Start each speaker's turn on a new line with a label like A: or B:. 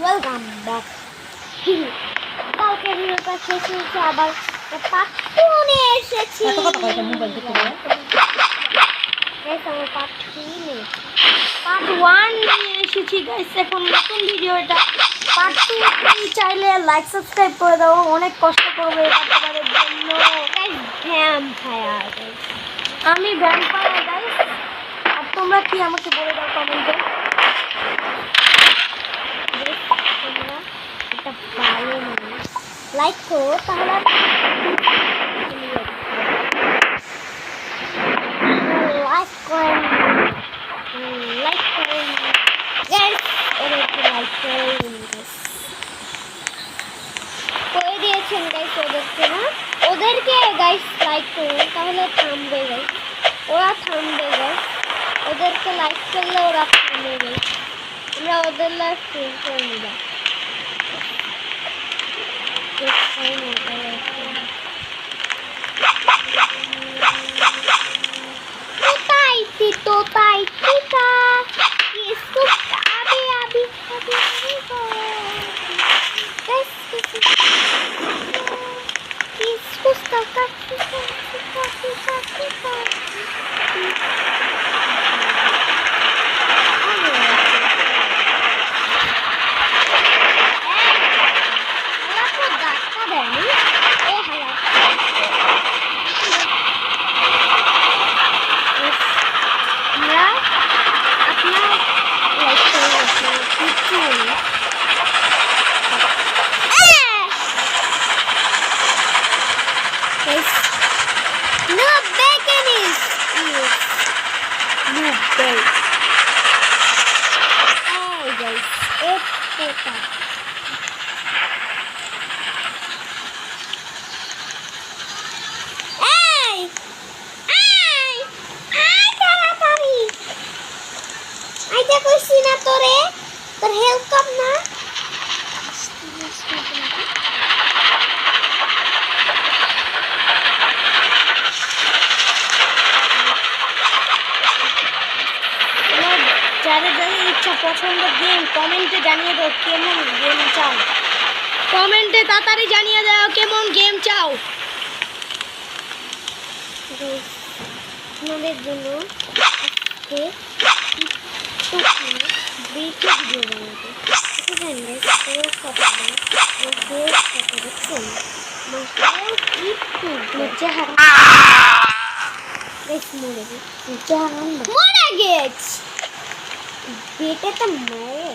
A: Welcome back. কালকে ভিডিওটা শেষ হয়েছে, আবার পার্ট 2 নিয়ে এসেছি।
B: কত কয়টা মোবাইল দেখতে পারে?
A: গাইস আমরা পার্ট 3 নিয়ে
B: পার্ট 1 নিয়ে এসেছি গাইস। এখন নতুন ভিডিও এটা। পার্ট 2 তুমি চাইলে লাইক সাবস্ক্রাইব করে দাও, অনেক কষ্ট করবে এটা তোমাদের জন্য।
A: গাইস ভ্যাম্পায়ার গাইস,
B: আমি ভ্যাম্পায়ার গাইস। আর তোমরা কি আমাকে বলে দাও কমেন্টে।
A: তোমরা এটা ভালো লাইক করো, তাহলে লাইক করেন গাইস, ওদেরকে লাইক করেন গাইস, করে দিয়েছেন গাইস ওদেরকে, না ওদেরকে গাইস লাইক করুন, তাহলে থামবে গাইস, ওরা থামবে গাইস, ওদেরকে লাইক করলে ওরা থামবে গাইস। আমরা ওদের লাইক করে নিলাম। Totai kita, Yesus abi guys, Yesus kakak kita. তোর হেল্প কম না,
B: যাদের যাদের ইচ্ছা পছন্দ গেম কমেন্টে জানিয়ে দাও কেমন গেম চাও। কমেন্টে তাড়াতাড়ি জানিয়ে দাও কেমন গেম চাও।
A: আপনাদের জন্য আজকে ভিডিও বানাবো। মরে গেছে বেটে তো মারে।